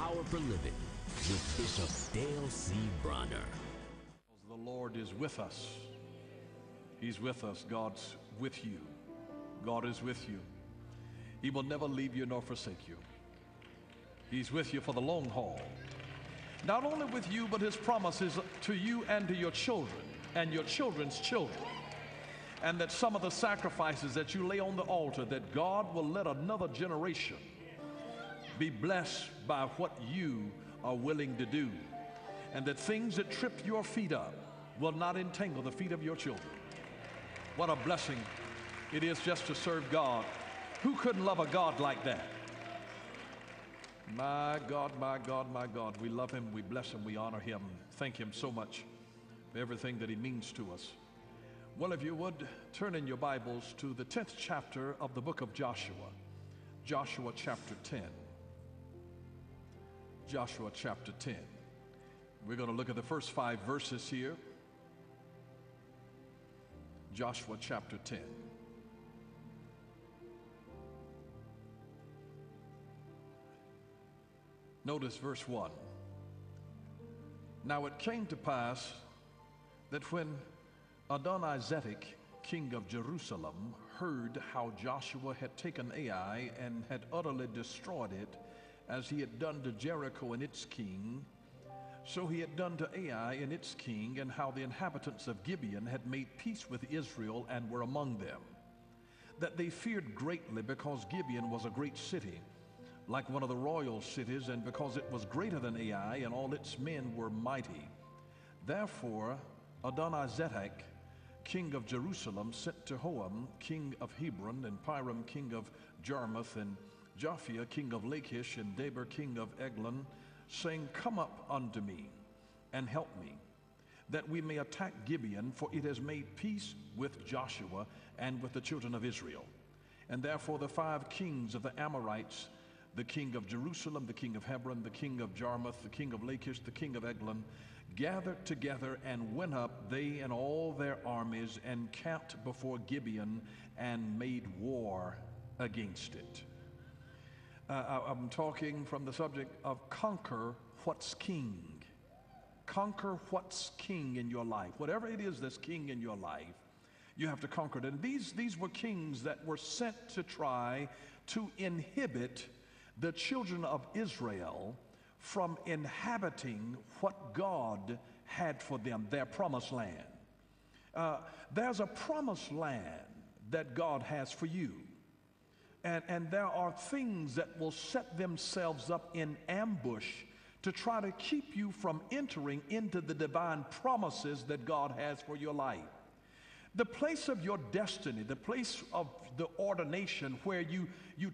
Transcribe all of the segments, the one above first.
Power for Living with Bishop Dale C.Bronner. The Lord is with us. He's with us. God's with you. God is with you. He will never leave you nor forsake you. He's with you for the long haul. Not only with you, but his promises to you and to your children and your children's children. And that some of the sacrifices that you lay on the altar, that God will let another generation be blessed by what you are willing to do. And that things that trip your feet up will not entangle the feet of your children. What a blessing it is just to serve God. Who couldn't love a God like that? My God, my God, my God. We love him, we bless him, we honor him. Thank him so much for everything that he means to us. Well, if you would, turn in your Bibles to the 10th chapter of the book of Joshua. Joshua chapter 10. Joshua chapter 10. We're going to look at the first 5 verses here. Joshua chapter 10. Notice verse 1. Now it came to pass that when Adonizedek, king of Jerusalem, heard how Joshua had taken Ai and had utterly destroyed it, as he had done to Jericho and its king, so he had done to Ai and its king, and how the inhabitants of Gibeon had made peace with Israel and were among them, that they feared greatly, because Gibeon was a great city, like one of the royal cities, and because it was greater than Ai, and all its men were mighty. Therefore Adonizedek, king of Jerusalem, sent to Hoam, king of Hebron, and Piram, king of Jarmuth, and Japhia, king of Lachish, and Debir, king of Eglon, saying, Come up unto me, and help me, that we may attack Gibeon, for it has made peace with Joshua and with the children of Israel. And therefore the 5 kings of the Amorites, the king of Jerusalem, the king of Hebron, the king of Jarmuth, the king of Lachish, the king of Eglon, gathered together and went up, they and all their armies, and camped before Gibeon and made war against it. I'm talking from the subject of conquer what's king. Conquer what's king in your life. Whatever it is that's king in your life, you have to conquer it. And these were kings that were sent to try to inhibit the children of Israel from inhabiting what God had for them, their promised land. There's a promised land that God has for you. And there are things that will set themselves up in ambush to try to keep you from entering into the divine promises that God has for your life. The place of your destiny, the place of the ordination where you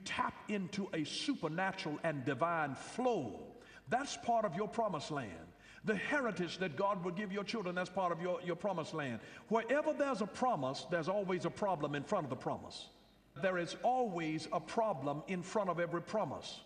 tap into a supernatural and divine flow, that's part of your promised land. The heritage that God will give your children, that's part of your promised land. Wherever there's a promise, there's always a problem in front of the promise. There is always a problem in front of every promise.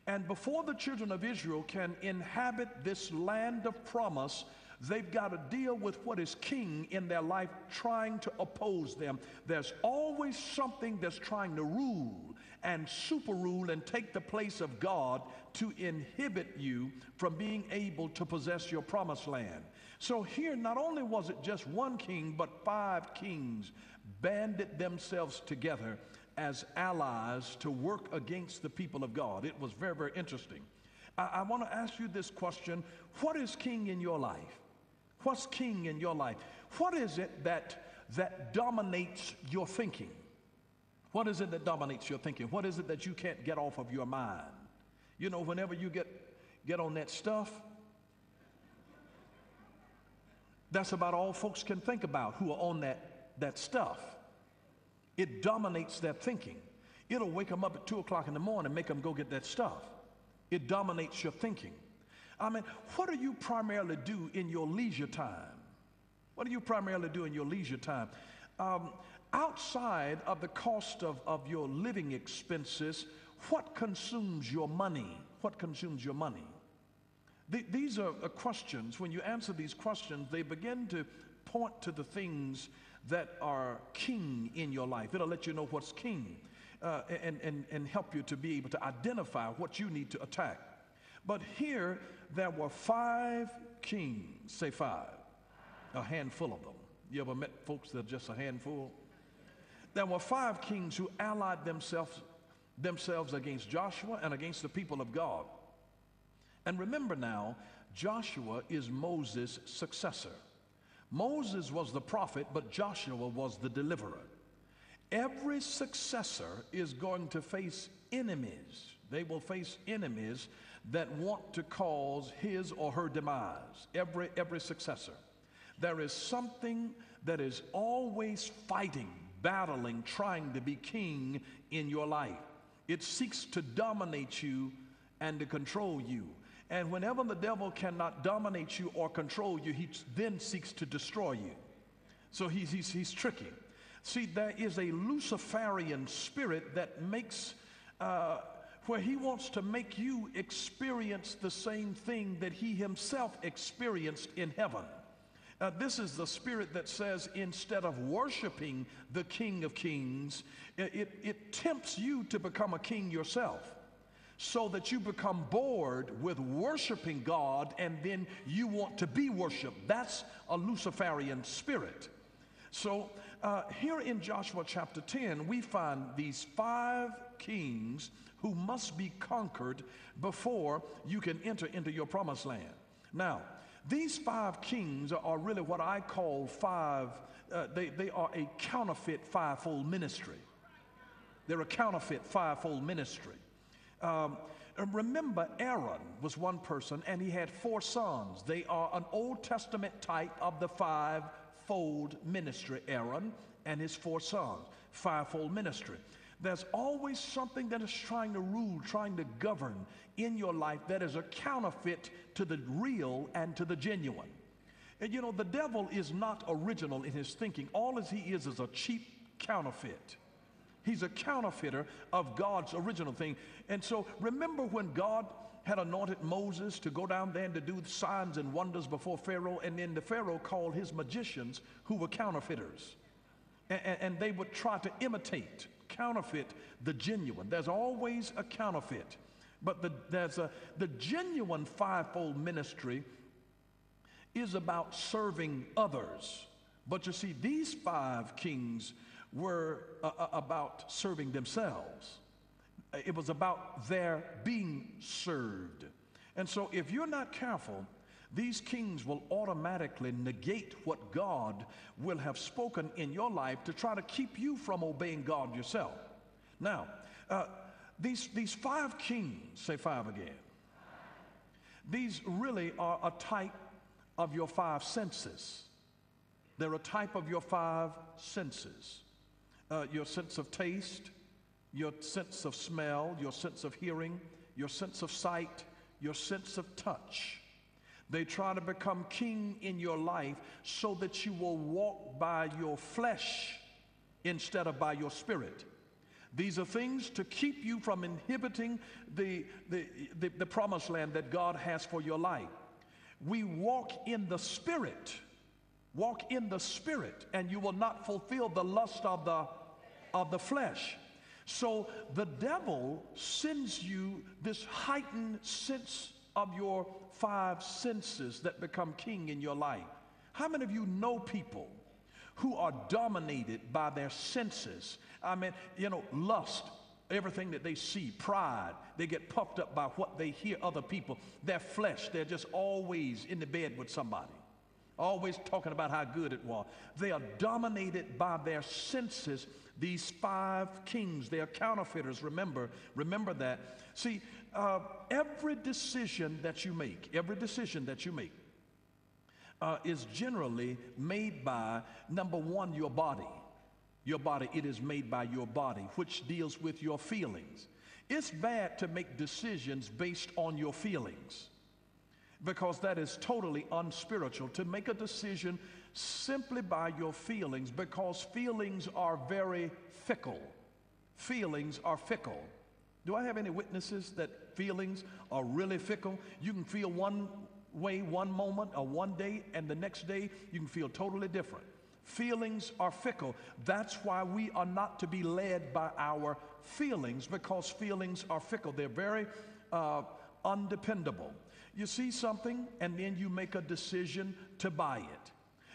And before the children of Israel can inhabit this land of promise, they've got to deal with what is king in their life trying to oppose them. There's always something that's trying to rule and super rule and take the place of God to inhibit you from being able to possess your promised land. So here, not only was it just one king, but 5 kings banded themselves together as allies to work against the people of God. It was very, very interesting. I want to ask you this question. What is king in your life? What's king in your life? What is it that dominates your thinking? What is it that dominates your thinking? What is it that you can't get off of your mind? You know, whenever you get on that stuff, that's about all folks can think about who are on that stuff. It dominates their thinking. It'll wake them up at 2 o'clock in the morning and make them go get that stuff. It dominates your thinking. I mean, what do you primarily do in your leisure time? What do you primarily do in your leisure time? Outside of the cost of your living expenses, what consumes your money? What consumes your money? These are questions. When you answer these questions, they begin to point to the things that are king in your life. It'll let you know what's king and help you to be able to identify what you need to attack. But here there were 5 kings, say 5, a handful of them. You ever met folks that are just a handful? There were 5 kings who allied themselves against Joshua and against the people of God. And remember now, Joshua is Moses' successor. Moses was the prophet, but Joshua was the deliverer. Every successor is going to face enemies. They will face enemies that want to cause his or her demise. Every successor. There is something that is always fighting, battling, trying to be king in your life. It seeks to dominate you and to control you. And whenever the devil cannot dominate you or control you, he then seeks to destroy you. So he's tricky. See, there is a Luciferian spirit that makes, where he wants to make you experience the same thing that he himself experienced in heaven. This is the spirit that says instead of worshiping the King of Kings, it tempts you to become a king yourself, so that you become bored with worshiping God and then you want to be worshiped. That's a Luciferian spirit. So here in Joshua chapter 10, we find these 5 kings who must be conquered before you can enter into your promised land. Now, these 5 kings are really what I call they are a counterfeit fivefold ministry. They're a counterfeit fivefold ministry. Remember, Aaron was one person and he had 4 sons. They are an Old Testament type of the fivefold ministry. Aaron and his 4 sons, fivefold ministry. There's always something that is trying to rule, trying to govern in your life that is a counterfeit to the real and to the genuine. And you know, the devil is not original in his thinking. All as he is a cheap counterfeit. He's a counterfeiter of God's original thing. And so remember when God had anointed Moses to go down there and to do signs and wonders before Pharaoh, and then the Pharaoh called his magicians who were counterfeiters. And they would try to imitate, counterfeit the genuine. There's always a counterfeit. But the genuine fivefold ministry is about serving others. But you see, these 5 kings were about serving themselves. It was about their being served. And so if you're not careful, these kings will automatically negate what God will have spoken in your life to try to keep you from obeying God yourself. Now, these 5 kings, say 5 again, these really are a type of your 5 senses. They're a type of your 5 senses. Your sense of taste, your sense of smell, your sense of hearing, your sense of sight, your sense of touch. They try to become king in your life so that you will walk by your flesh instead of by your spirit. These are things to keep you from inhibiting the promised land that God has for your life. We walk in the spirit. Walk in the spirit, and you will not fulfill the lust of the flesh. So the devil sends you this heightened sense of your 5 senses that become king in your life. How many of you know people who are dominated by their senses? I mean, you know, lust, everything that they see, pride, they get puffed up by what they hear other people. Their flesh, they're just always in the bed with somebody, always talking about how good it was. They are dominated by their senses. These 5 kings, they are counterfeiters. Remember that. See, every decision that you make is generally made by, number 1, your body. Your body, it is made by your body, which deals with your feelings. It's bad to make decisions based on your feelings, because that is totally unspiritual. To make a decision simply by your feelings, because feelings are very fickle. Feelings are fickle. Do I have any witnesses that feelings are really fickle? You can feel one way one moment or one day, and the next day you can feel totally different. Feelings are fickle. That's why we are not to be led by our feelings, because feelings are fickle. They're very undependable. You see something and then you make a decision to buy it.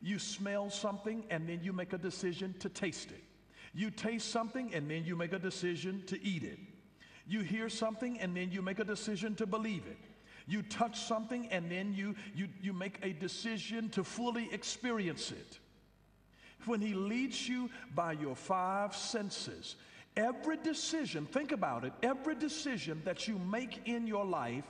You smell something and then you make a decision to taste it. You taste something and then you make a decision to eat it. You hear something and then you make a decision to believe it. You touch something and then you make a decision to fully experience it. When he leads you by your five senses, every decision, think about it, every decision that you make in your life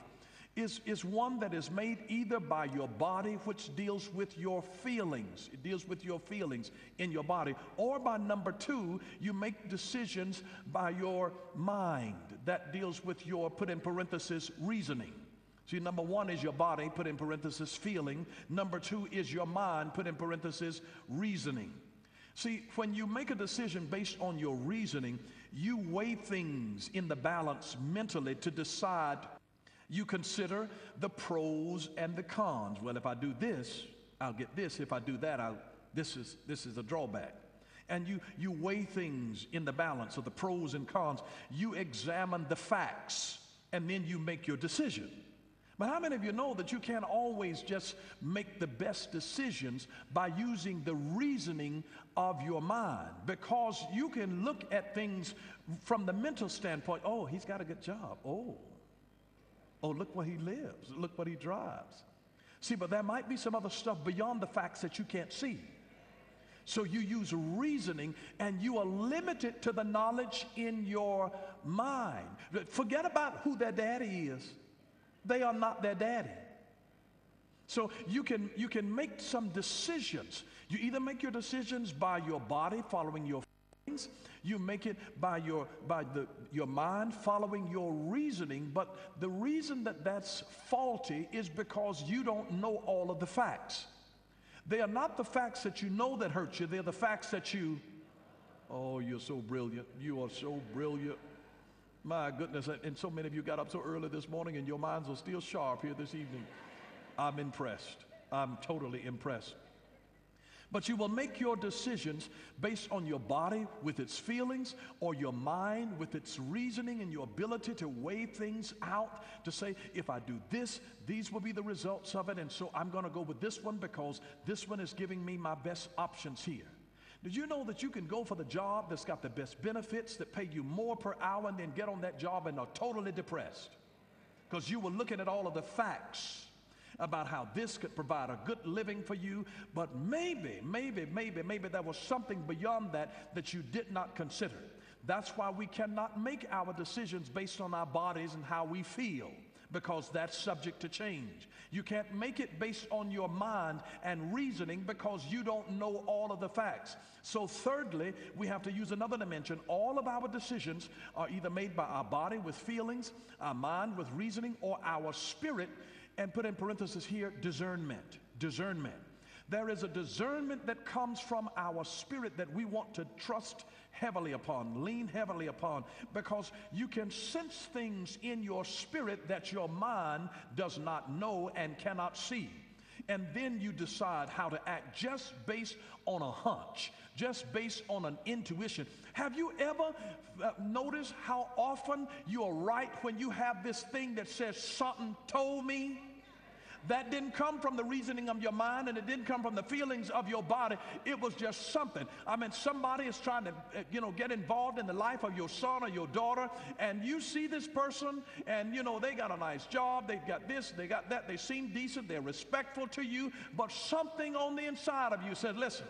is one that is made either by your body, which deals with your feelings. It deals with your feelings in your body. Or by number two, you make decisions by your mind. That deals with your, put in parenthesis, reasoning. See, number one is your body, put in parenthesis, feeling. Number two is your mind, put in parenthesis, reasoning. See, when you make a decision based on your reasoning, you weigh things in the balance mentally to decide. You consider the pros and the cons. Well, if I do this, I'll get this. If I do that, this is a drawback. And you weigh things in the balance of the pros and cons. You examine the facts, and then you make your decision. But how many of you know that you can't always just make the best decisions by using the reasoning of your mind? Because you can look at things from the mental standpoint. Oh, he's got a good job. Oh, look where he lives. Look what he drives. See, but there might be some other stuff beyond the facts that you can't see. So you use reasoning and you are limited to the knowledge in your mind. Forget about who their daddy is. They are not their daddy. So you can make some decisions. You either make your decisions by your body following your feelings. You make it by your mind following your reasoning. But the reason that that's faulty is because you don't know all of the facts. They are not the facts that you know that hurt you. They're the facts that you, oh, you're so brilliant. You are so brilliant. My goodness, and so many of you got up so early this morning and your minds are still sharp here this evening. I'm impressed. I'm totally impressed. But you will make your decisions based on your body with its feelings or your mind with its reasoning and your ability to weigh things out to say, if I do this, these will be the results of it, and so I'm going to go with this one because this one is giving me my best options here. Did you know that you can go for the job that's got the best benefits, that pay you more per hour, and then get on that job and are totally depressed? Because you were looking at all of the facts about how this could provide a good living for you, but maybe there was something beyond that you did not consider. That's why we cannot make our decisions based on our bodies and how we feel, because that's subject to change. You can't make it based on your mind and reasoning because you don't know all of the facts. So thirdly, we have to use another dimension. All of our decisions are either made by our body with feelings, our mind with reasoning, or our spirit, and put in parenthesis here, discernment. Discernment. There is a discernment that comes from our spirit that we want to trust heavily upon, lean heavily upon, because you can sense things in your spirit that your mind does not know and cannot see. And then you decide how to act just based on a hunch, just based on an intuition. Have you ever noticed how often you are right when you have this thing that says, something told me? That didn't come from the reasoning of your mind, and it didn't come from the feelings of your body. It was just something. I mean, somebody is trying to, get involved in the life of your son or your daughter, and you see this person, and, they got a nice job, they got this, they got that, they seem decent, they're respectful to you, but something on the inside of you says, listen,